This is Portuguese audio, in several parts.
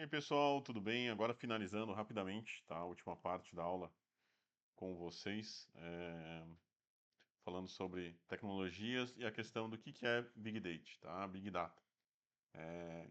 E aí, pessoal, tudo bem? Agora finalizando rapidamente, tá? A última parte da aula com vocês, falando sobre tecnologias e a questão do que é Big Data, tá? Big Data.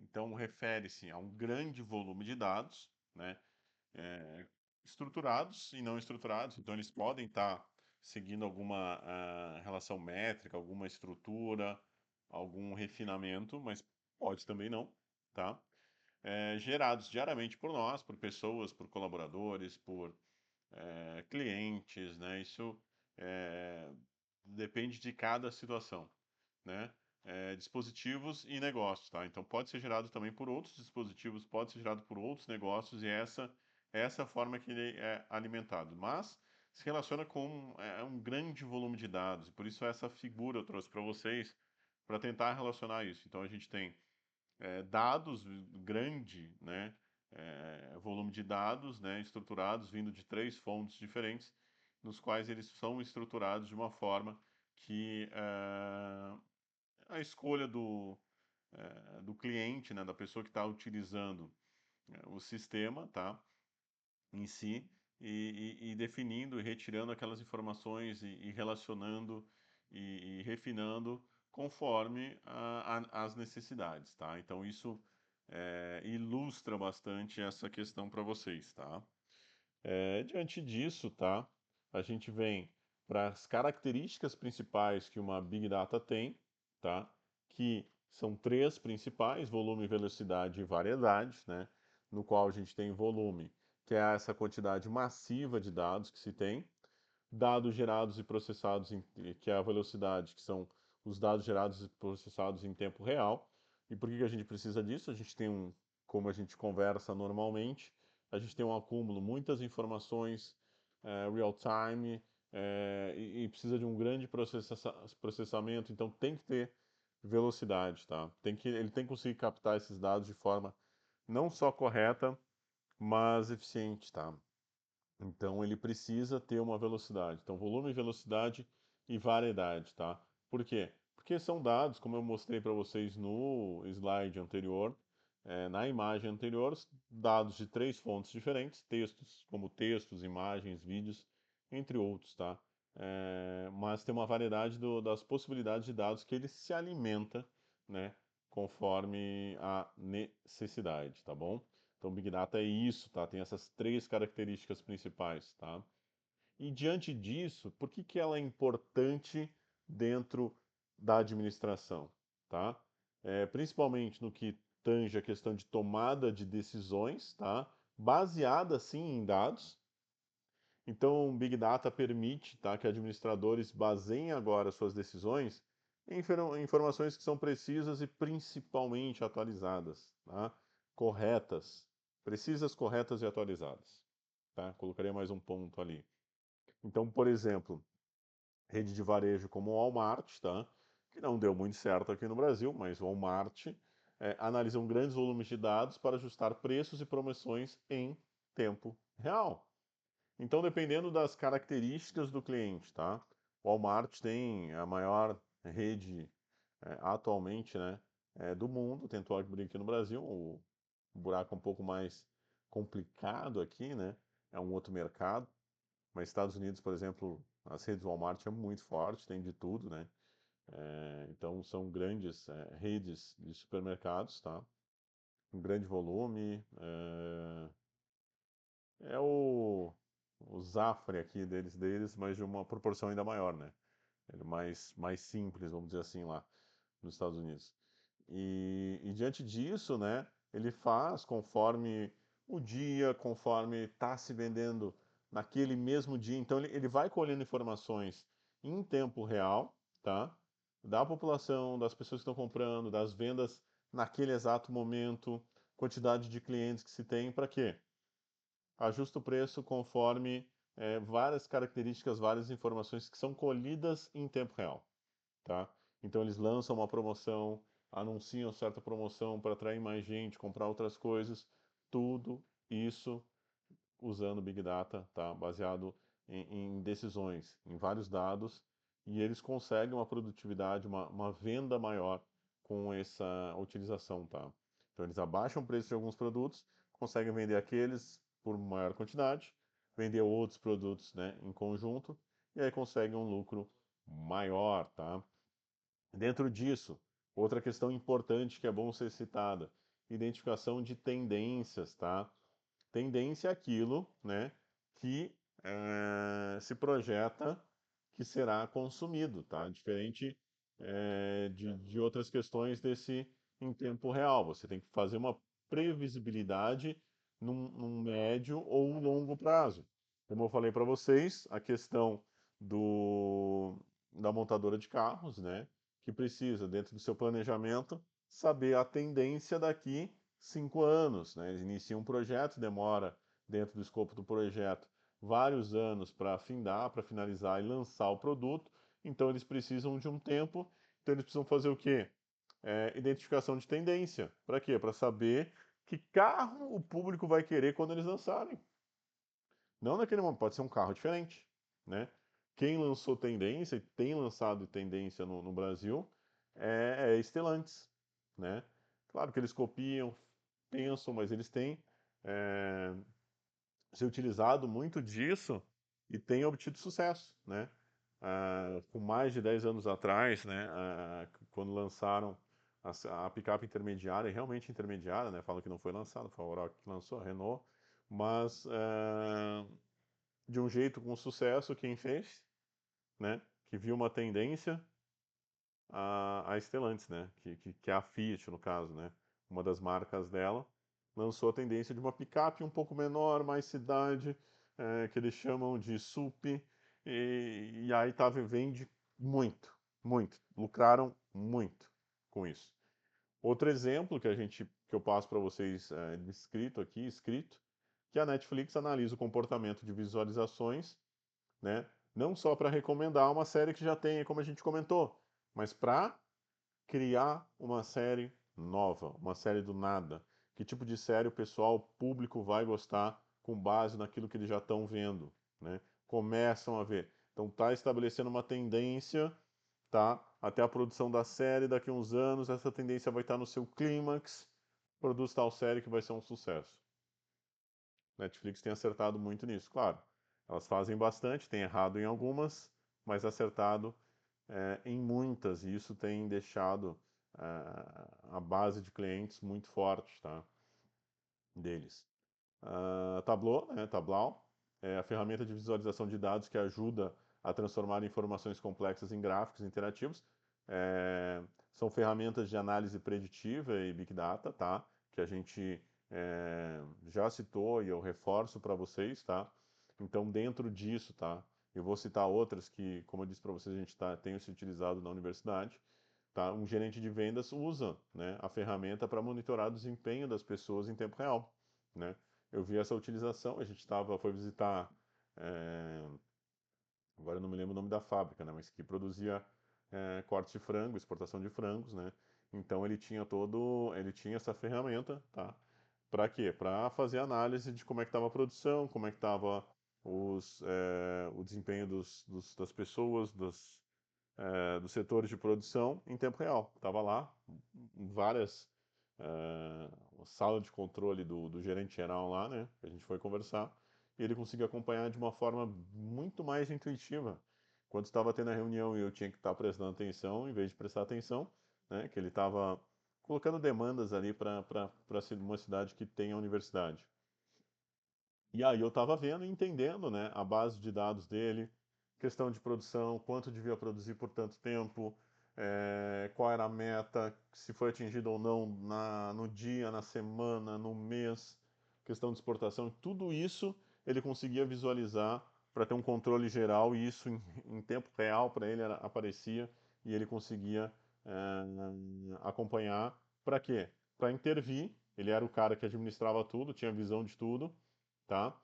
Então, refere-se a um grande volume de dados, né? é, Estruturados e não estruturados. Então, eles podem estar seguindo alguma relação métrica, alguma estrutura, algum refinamento, mas pode também não, tá? Gerados diariamente por nós, por pessoas, por colaboradores, por clientes, né? Isso é, depende de cada situação, né? Dispositivos e negócios, tá? Então pode ser gerado também por outros dispositivos, pode ser gerado por outros negócios e essa é a forma que ele é alimentado. Mas se relaciona com um grande volume de dados, e por isso essa figura eu trouxe para vocês para tentar relacionar isso. Então a gente tem dados grande, né, volume de dados, né, estruturados vindo de três fontes diferentes, nos quais eles são estruturados de uma forma que a escolha do cliente, né, da pessoa que está utilizando o sistema, tá, em si, e definindo e retirando aquelas informações e relacionando e refinando conforme as necessidades, tá? Então isso ilustra bastante essa questão para vocês, tá? Diante disso, tá? A gente vem para as características principais que uma Big Data tem, tá? Que são três principais: volume, velocidade e variedade, né? No qual a gente tem volume, que é essa quantidade massiva de dados que se tem, dados gerados e processados, que é a velocidade, que são os dados gerados e processados em tempo real. E por que que a gente precisa disso? A gente tem como a gente conversa normalmente, a gente tem um acúmulo, muitas informações real time, e precisa de um grande processamento, então tem que ter velocidade, tá? Ele tem que conseguir captar esses dados de forma não só correta, mas eficiente, tá? Então ele precisa ter uma velocidade. Então volume, velocidade e variedade, tá? Por quê? Porque são dados, como eu mostrei para vocês no slide anterior, na imagem anterior, dados de três fontes diferentes, textos, como textos, imagens, vídeos, entre outros, tá? Mas tem uma variedade das possibilidades de dados que ele se alimenta, né? Conforme a necessidade, tá bom? Então, Big Data é isso, tá? Tem essas três características principais, tá? E diante disso, por que que ela é importante dentro da administração, tá? Principalmente no que tange a questão de tomada de decisões, tá? Baseada sim em dados. Então, Big Data permite, tá, que administradores baseiem agora suas decisões em informações que são precisas e principalmente atualizadas, tá? Corretas, precisas, corretas e atualizadas, tá? Colocaria mais um ponto ali. Então, por exemplo, rede de varejo como o Walmart, tá? Que não deu muito certo aqui no Brasil, mas o Walmart analisam grandes volumes de dados para ajustar preços e promoções em tempo real. Então, dependendo das características do cliente, tá? O Walmart tem a maior rede atualmente, né, do mundo, tentou abrir aqui no Brasil, o buraco é um pouco mais complicado aqui, né? É um outro mercado, mas Estados Unidos, por exemplo, as redes Walmart é muito forte, tem de tudo, né? Então são grandes redes de supermercados, tá? Um grande volume. É o Zafre aqui deles, mas de uma proporção ainda maior, né? Ele é mais simples, vamos dizer assim, lá nos Estados Unidos. E diante disso, né, ele faz conforme o dia, conforme está se vendendo naquele mesmo dia. Então ele vai colhendo informações em tempo real, tá? Da população, das pessoas que estão comprando, das vendas naquele exato momento, quantidade de clientes que se tem, para quê? Ajusta o preço conforme várias características, várias informações que são colhidas em tempo real, tá? Então eles lançam uma promoção, anunciam certa promoção para atrair mais gente, comprar outras coisas, tudo isso usando Big Data, tá? Baseado em decisões, em vários dados, e eles conseguem uma produtividade, uma venda maior com essa utilização, tá? Então eles abaixam o preço de alguns produtos, conseguem vender aqueles por maior quantidade, vender outros produtos, né, em conjunto, e aí conseguem um lucro maior, tá? Dentro disso, outra questão importante que é bom ser citada, identificação de tendências, tá? Tendência é aquilo, né, que se projeta que será consumido, tá? Diferente de outras questões desse em tempo real. Você tem que fazer uma previsibilidade num médio ou um longo prazo. Como eu falei para vocês, a questão da montadora de carros, né, que precisa, dentro do seu planejamento, saber a tendência daqui 5 anos, né? Eles iniciam um projeto, demora, dentro do escopo do projeto, vários anos para afindar, para finalizar e lançar o produto, então eles precisam de um tempo, então eles precisam fazer o quê? Identificação de tendência. Para quê? Para saber que carro o público vai querer quando eles lançarem. Não naquele momento, pode ser um carro diferente, né? Quem lançou tendência e tem lançado tendência no Brasil é Stellantis, né? Claro que eles copiam, pensam, mas eles têm é, se utilizado muito disso e têm obtido sucesso, né? Com mais de 10 anos atrás, né, quando lançaram a picape intermediária, realmente intermediária, né? Falam que não foi lançada, foi a Aurora que lançou, a Renault, mas de um jeito com sucesso, quem fez, né? Que viu uma tendência, a Stellantis, né? Que é a Fiat, no caso, né? Uma das marcas dela, lançou a tendência de uma picape um pouco menor, mais cidade, que eles chamam de SUP, e aí vende muito, muito. Lucraram muito com isso. Outro exemplo que eu passo para vocês escrito, que a Netflix analisa o comportamento de visualizações, né? Não só para recomendar uma série que já tem, como a gente comentou, mas para criar uma série nova, uma série do nada. Que tipo de série o pessoal, o público vai gostar com base naquilo que eles já estão vendo, né? Começam a ver. Então tá estabelecendo uma tendência, tá? Até a produção da série daqui a uns anos, essa tendência vai estar no seu clímax, produz tal série que vai ser um sucesso. Netflix tem acertado muito nisso, claro. Elas fazem bastante, tem errado em algumas, mas acertado em muitas, e isso tem deixado a base de clientes muito forte, tá? Deles. Tableau, né? Tableau, é a ferramenta de visualização de dados que ajuda a transformar informações complexas em gráficos interativos. São ferramentas de análise preditiva e Big Data, tá? Que a gente já citou e eu reforço para vocês, tá? Então, dentro disso, tá? Eu vou citar outras que, como eu disse para vocês, a gente tem se utilizado na universidade. Tá? Um gerente de vendas usa, né, a ferramenta para monitorar o desempenho das pessoas em tempo real, né? Eu vi essa utilização, a gente foi visitar, agora eu não me lembro o nome da fábrica, né, mas que produzia corte de frango, exportação de frangos, né? Então ele tinha essa ferramenta, tá? Para quê? Para fazer análise de como é que estava a produção, como é que estava o desempenho das pessoas, dos setores de produção em tempo real. Estava lá, várias sala de controle do gerente geral lá, né? A gente foi conversar e ele conseguiu acompanhar de uma forma muito mais intuitiva. Quando estava tendo a reunião e eu tinha que estar prestando atenção, em vez de prestar atenção, né? Que ele estava colocando demandas ali para uma cidade que tem a universidade. E aí eu estava vendo e entendendo, né, a base de dados dele, questão de produção, quanto devia produzir por tanto tempo, qual era a meta, se foi atingido ou não no dia, na semana, no mês, questão de exportação, tudo isso ele conseguia visualizar para ter um controle geral e isso em tempo real para ele aparecia e ele conseguia acompanhar. Para quê? Para intervir. Ele era o cara que administrava tudo, tinha visão de tudo, tá?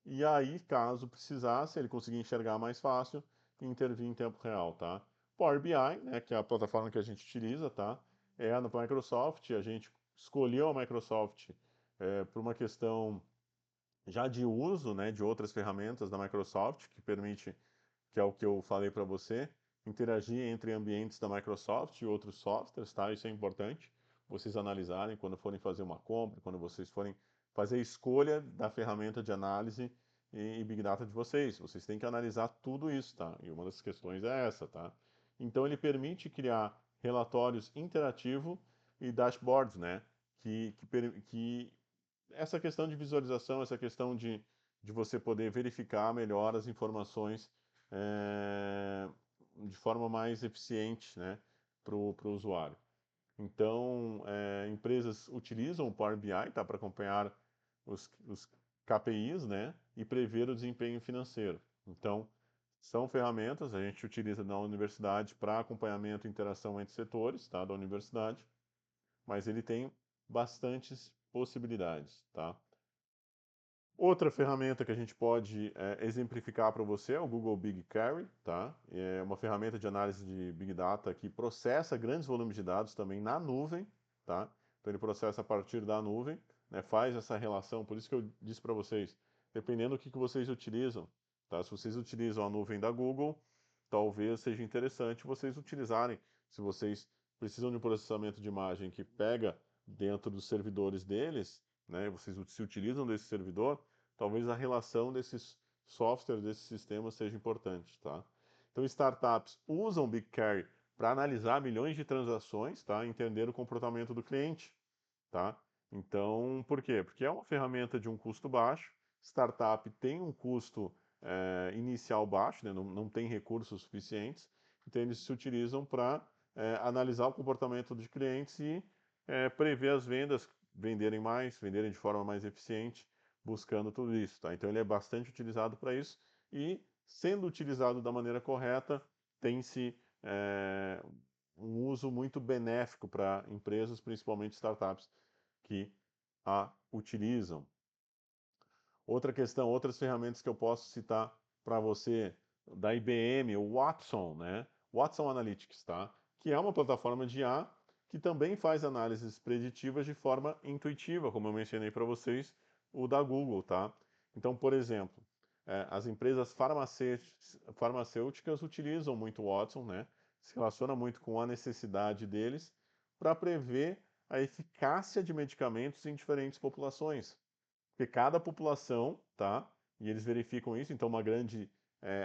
E aí, caso precisasse, ele conseguia enxergar mais fácil e intervir em tempo real, tá? Power BI, né, que é a plataforma que a gente utiliza, tá? É a da Microsoft, a gente escolheu a Microsoft por uma questão já de uso, né, de outras ferramentas da Microsoft, que permite, que é o que eu falei para você, interagir entre ambientes da Microsoft e outros softwares, tá? Isso é importante. vocês analisarem quando forem fazer uma compra, quando vocês forem fazer a escolha da ferramenta de análise e Big Data de vocês. Vocês têm que analisar tudo isso, tá? E uma das questões é essa, tá? Então ele permite criar relatórios interativos e dashboards, né? Que essa questão de visualização, essa questão de você poder verificar melhor as informações de forma mais eficiente, né, para o usuário. Então, empresas utilizam o Power BI, tá, para acompanhar os KPIs, né, e prever o desempenho financeiro. Então, são ferramentas, a gente utiliza na universidade para acompanhamento e interação entre setores, tá, da universidade, mas ele tem bastantes possibilidades, tá? Outra ferramenta que a gente pode exemplificar para você é o Google BigQuery, tá? É uma ferramenta de análise de Big Data que processa grandes volumes de dados também na nuvem, tá? Então ele processa a partir da nuvem, né? Faz essa relação, por isso que eu disse para vocês, dependendo do que vocês utilizam, tá? Se vocês utilizam a nuvem da Google, talvez seja interessante vocês utilizarem, se vocês precisam de um processamento de imagem que pega dentro dos servidores deles, né? Vocês se utilizam desse servidor, talvez a relação desses softwares, desses sistemas seja importante, tá? Então, startups usam BigQuery para analisar milhões de transações, tá? Entender o comportamento do cliente, tá? Então, por quê? Porque é uma ferramenta de um custo baixo, startup tem um custo inicial baixo, né? Não tem recursos suficientes, então eles se utilizam para analisar o comportamento de clientes e prever as vendas, venderem mais, venderem de forma mais eficiente, buscando tudo isso, tá? Então ele é bastante utilizado para isso e, sendo utilizado da maneira correta, tem-se um uso muito benéfico para empresas, principalmente startups, que a utilizam. Outra questão, outras ferramentas que eu posso citar para você, da IBM, o Watson, né? Watson Analytics, tá? Que é uma plataforma de IA que também faz análises preditivas de forma intuitiva, como eu mencionei para vocês, o da Google, tá? Então, por exemplo, as empresas farmacêuticas utilizam muito o Watson, né? Se relaciona muito com a necessidade deles para prever a eficácia de medicamentos em diferentes populações. Porque cada população, tá? E eles verificam isso, então uma grande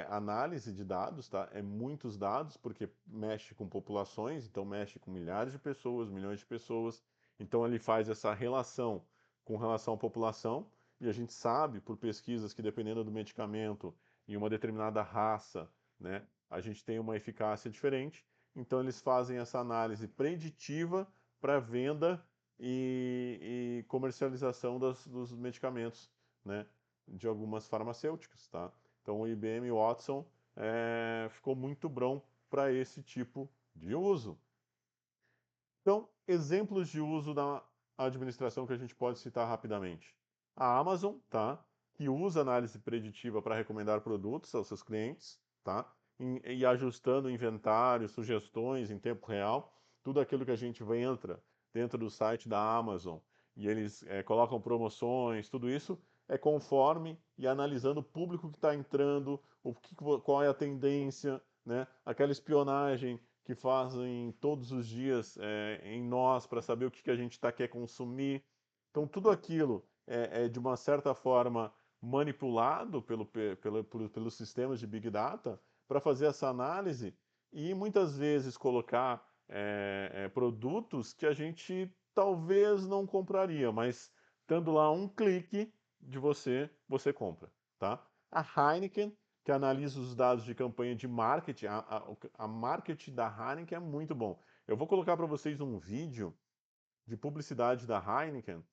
análise de dados, tá? É muitos dados, porque mexe com populações, então mexe com milhares de pessoas, milhões de pessoas. Então ele faz essa relação com relação à população, e a gente sabe por pesquisas que dependendo do medicamento em uma determinada raça, né, a gente tem uma eficácia diferente. Então eles fazem essa análise preditiva para venda e comercialização dos medicamentos, né, de algumas farmacêuticas, tá? Então o IBM Watson ficou muito bom para esse tipo de uso. Então, exemplos de uso da administração que a gente pode citar rapidamente. A Amazon, tá? Que usa análise preditiva para recomendar produtos aos seus clientes, tá? E ajustando o inventário, sugestões em tempo real, tudo aquilo que a gente entra dentro do site da Amazon e eles colocam promoções, tudo isso é conforme e analisando o público que está entrando, qual é a tendência, né? Aquela espionagem que fazem todos os dias em nós para saber o que a gente quer consumir. Então, tudo aquilo é de uma certa forma manipulado pelos sistemas de Big Data para fazer essa análise e muitas vezes colocar produtos que a gente talvez não compraria, mas estando lá um clique de você compra, tá? A Heineken que analisa os dados de campanha de marketing. A marketing da Heineken é muito bom. Eu vou colocar para vocês um vídeo de publicidade da Heineken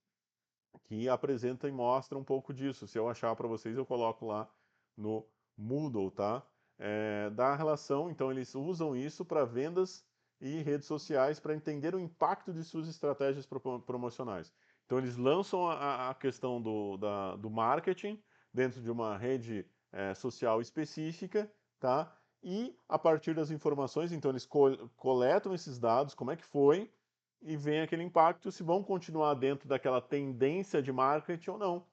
que apresenta e mostra um pouco disso. Se eu achar para vocês, eu coloco lá no Moodle, tá? Da relação, então eles usam isso para vendas e redes sociais para entender o impacto de suas estratégias promocionais. Então eles lançam a questão do marketing dentro de uma rede social específica, tá? E a partir das informações, então eles coletam esses dados, como é que foi, e vem aquele impacto, se vão continuar dentro daquela tendência de marketing ou não.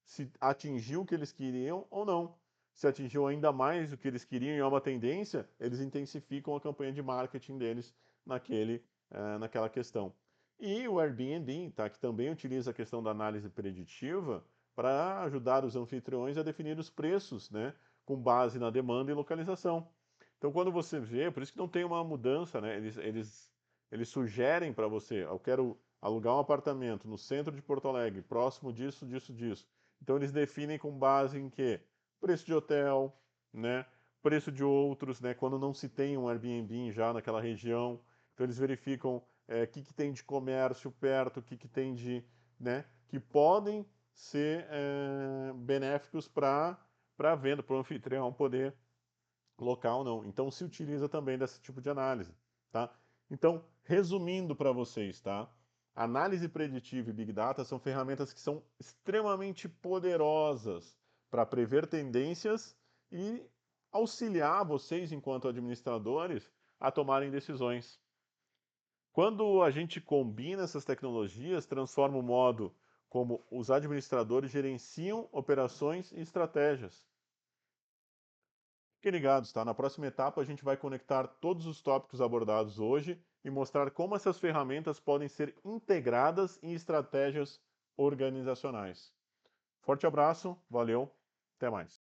Se atingiu o que eles queriam ou não. Se atingiu ainda mais o que eles queriam e é uma tendência, eles intensificam a campanha de marketing deles naquela questão. E o Airbnb, tá, que também utiliza a questão da análise preditiva para ajudar os anfitriões a definir os preços, né, com base na demanda e localização. Então, quando você vê, por isso que não tem uma mudança, né, eles sugerem para você, eu quero alugar um apartamento no centro de Porto Alegre, próximo disso, disso, disso. Então, eles definem com base em quê? Preço de hotel, né, preço de outros, né, quando não se tem um Airbnb já naquela região. Então, eles verificam o que tem de comércio perto, o que tem de, né, que podem ser benéficos para a venda, para o anfitrião poder local não. Então se utiliza também desse tipo de análise, tá? Então, resumindo para vocês, tá? Análise preditiva e Big Data são ferramentas que são extremamente poderosas para prever tendências e auxiliar vocês, enquanto administradores, a tomarem decisões. Quando a gente combina essas tecnologias, transforma o modo como os administradores gerenciam operações e estratégias. Fiquem ligados, tá? Na próxima etapa a gente vai conectar todos os tópicos abordados hoje e mostrar como essas ferramentas podem ser integradas em estratégias organizacionais. Forte abraço, valeu, até mais.